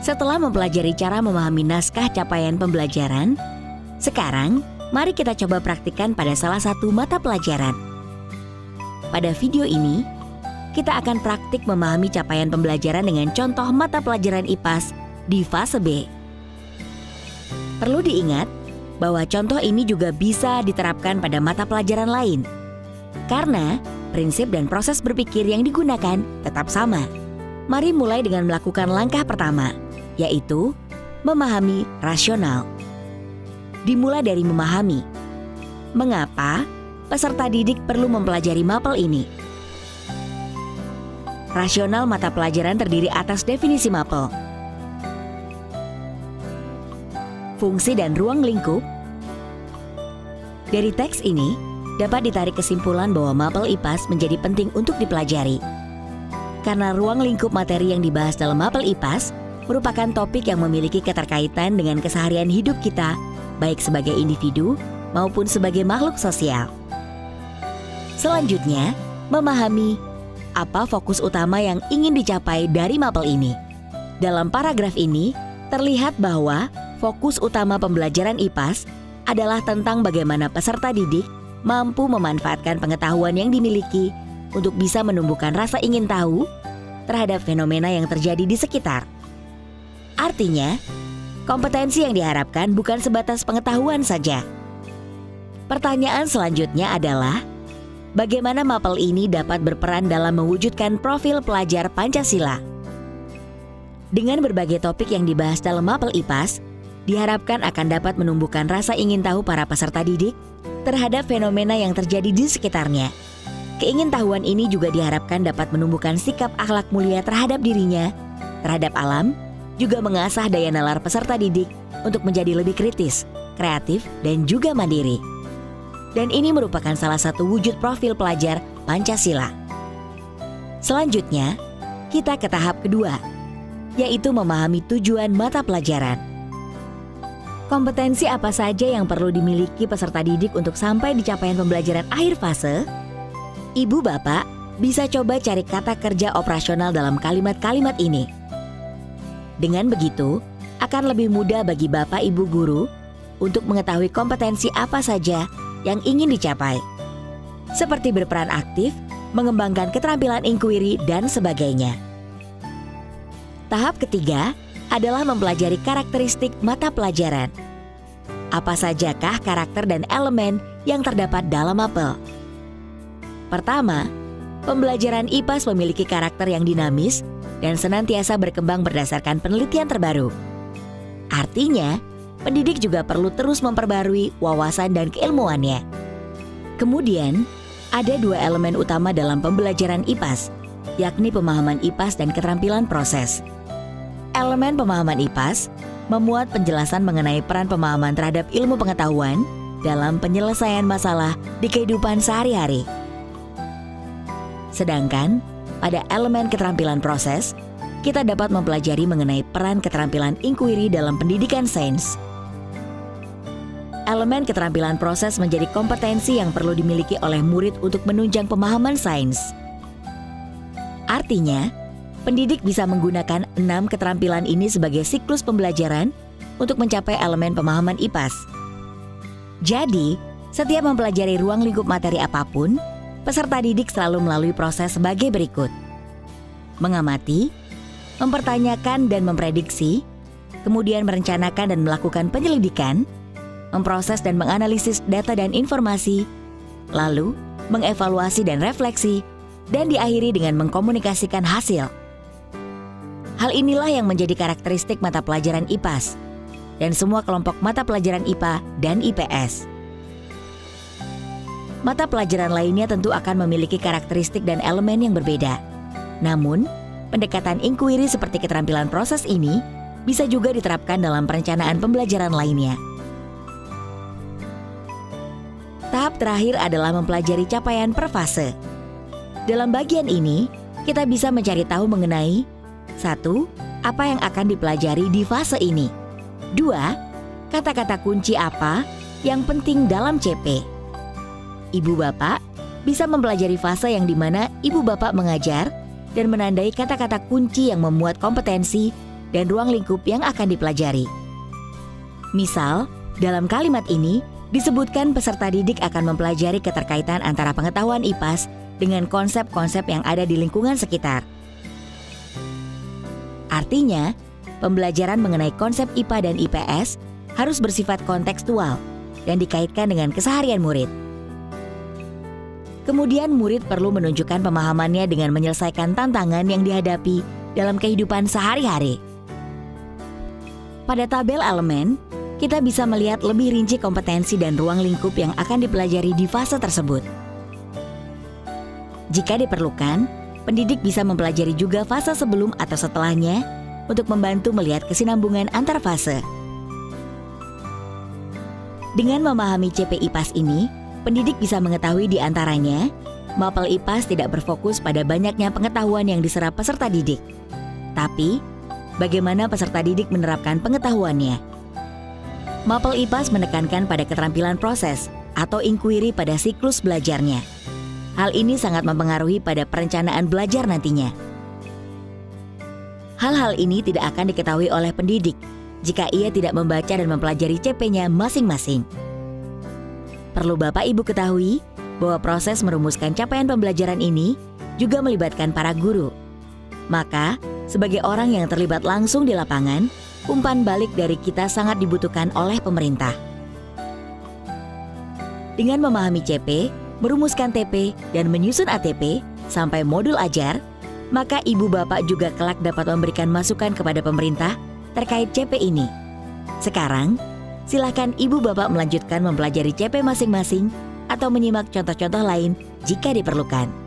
Setelah mempelajari cara memahami naskah capaian pembelajaran, sekarang mari kita coba praktikkan pada salah satu mata pelajaran. Pada video ini, kita akan praktik memahami capaian pembelajaran dengan contoh mata pelajaran IPAS di fase B. Perlu diingat bahwa contoh ini juga bisa diterapkan pada mata pelajaran lain, karena prinsip dan proses berpikir yang digunakan tetap sama. Mari mulai dengan melakukan langkah pertama, yaitu memahami rasional. Dimulai dari memahami, mengapa peserta didik perlu mempelajari mapel ini. Rasional mata pelajaran terdiri atas definisi mapel, fungsi dan ruang lingkup. Dari teks ini, dapat ditarik kesimpulan bahwa mapel IPAS menjadi penting untuk dipelajari. Karena ruang lingkup materi yang dibahas dalam mapel IPAS merupakan topik yang memiliki keterkaitan dengan keseharian hidup kita, baik sebagai individu maupun sebagai makhluk sosial. Selanjutnya, memahami apa fokus utama yang ingin dicapai dari mapel ini. Dalam paragraf ini, terlihat bahwa fokus utama pembelajaran IPAS adalah tentang bagaimana peserta didik mampu memanfaatkan pengetahuan yang dimiliki untuk bisa menumbuhkan rasa ingin tahu terhadap fenomena yang terjadi di sekitar. Artinya, kompetensi yang diharapkan bukan sebatas pengetahuan saja. Pertanyaan selanjutnya adalah, bagaimana mapel ini dapat berperan dalam mewujudkan profil pelajar Pancasila? Dengan berbagai topik yang dibahas dalam mapel IPAS, diharapkan akan dapat menumbuhkan rasa ingin tahu para peserta didik terhadap fenomena yang terjadi di sekitarnya. Keingintahuan ini juga diharapkan dapat menumbuhkan sikap akhlak mulia terhadap dirinya, terhadap alam, juga mengasah daya nalar peserta didik untuk menjadi lebih kritis, kreatif, dan juga mandiri. Dan ini merupakan salah satu wujud profil pelajar Pancasila. Selanjutnya, kita ke tahap kedua, yaitu memahami tujuan mata pelajaran. Kompetensi apa saja yang perlu dimiliki peserta didik untuk sampai di capaian pembelajaran akhir fase? Ibu bapak bisa coba cari kata kerja operasional dalam kalimat-kalimat ini. Dengan begitu, akan lebih mudah bagi bapak ibu guru untuk mengetahui kompetensi apa saja yang ingin dicapai. Seperti berperan aktif, mengembangkan keterampilan inquiry, dan sebagainya. Tahap ketiga adalah mempelajari karakteristik mata pelajaran. Apa sajakah karakter dan elemen yang terdapat dalam mapel? Pertama, pembelajaran IPAS memiliki karakter yang dinamis dan senantiasa berkembang berdasarkan penelitian terbaru. Artinya, pendidik juga perlu terus memperbarui wawasan dan keilmuannya. Kemudian, ada dua elemen utama dalam pembelajaran IPAS, yakni pemahaman IPAS dan keterampilan proses. Elemen pemahaman IPAS memuat penjelasan mengenai peran pemahaman terhadap ilmu pengetahuan dalam penyelesaian masalah di kehidupan sehari-hari. Sedangkan pada elemen keterampilan proses, kita dapat mempelajari mengenai peran keterampilan inquiry dalam pendidikan sains. Elemen keterampilan proses menjadi kompetensi yang perlu dimiliki oleh murid untuk menunjang pemahaman sains. Artinya, pendidik bisa menggunakan 6 keterampilan ini sebagai siklus pembelajaran untuk mencapai elemen pemahaman IPAS. Jadi, setiap mempelajari ruang lingkup materi apapun, peserta didik selalu melalui proses sebagai berikut. Mengamati, mempertanyakan dan memprediksi, kemudian merencanakan dan melakukan penyelidikan, memproses dan menganalisis data dan informasi, lalu mengevaluasi dan refleksi, dan diakhiri dengan mengkomunikasikan hasil. Hal inilah yang menjadi karakteristik mata pelajaran IPAS dan semua kelompok mata pelajaran IPA dan IPS. Mata pelajaran lainnya tentu akan memiliki karakteristik dan elemen yang berbeda. Namun, pendekatan inquiry seperti keterampilan proses ini bisa juga diterapkan dalam perencanaan pembelajaran lainnya. Tahap terakhir adalah mempelajari capaian per fase. Dalam bagian ini, kita bisa mencari tahu mengenai 1. Apa yang akan dipelajari di fase ini. 2. Kata-kata kunci apa yang penting dalam CP. Ibu bapak bisa mempelajari fase yang dimana ibu bapak mengajar dan menandai kata-kata kunci yang memuat kompetensi dan ruang lingkup yang akan dipelajari. Misal, dalam kalimat ini disebutkan peserta didik akan mempelajari keterkaitan antara pengetahuan IPAS dengan konsep-konsep yang ada di lingkungan sekitar. Artinya, pembelajaran mengenai konsep IPA dan IPS harus bersifat kontekstual dan dikaitkan dengan keseharian murid. Kemudian murid perlu menunjukkan pemahamannya dengan menyelesaikan tantangan yang dihadapi dalam kehidupan sehari-hari. Pada tabel elemen, kita bisa melihat lebih rinci kompetensi dan ruang lingkup yang akan dipelajari di fase tersebut. Jika diperlukan, pendidik bisa mempelajari juga fase sebelum atau setelahnya untuk membantu melihat kesinambungan antar fase. Dengan memahami CP IPAS ini, pendidik bisa mengetahui di antaranya, mapel IPAS tidak berfokus pada banyaknya pengetahuan yang diserap peserta didik, tapi bagaimana peserta didik menerapkan pengetahuannya. Mapel IPAS menekankan pada keterampilan proses atau inquiry pada siklus belajarnya. Hal ini sangat mempengaruhi pada perencanaan belajar nantinya. Hal-hal ini tidak akan diketahui oleh pendidik jika ia tidak membaca dan mempelajari CP-nya masing-masing. Perlu Bapak Ibu ketahui bahwa proses merumuskan capaian pembelajaran ini juga melibatkan para guru. Maka, sebagai orang yang terlibat langsung di lapangan, umpan balik dari kita sangat dibutuhkan oleh pemerintah. Dengan memahami CP, merumuskan TP, dan menyusun ATP sampai modul ajar, maka Ibu Bapak juga kelak dapat memberikan masukan kepada pemerintah terkait CP ini. Sekarang, silakan Ibu Bapak melanjutkan mempelajari CP masing-masing atau menyimak contoh-contoh lain jika diperlukan.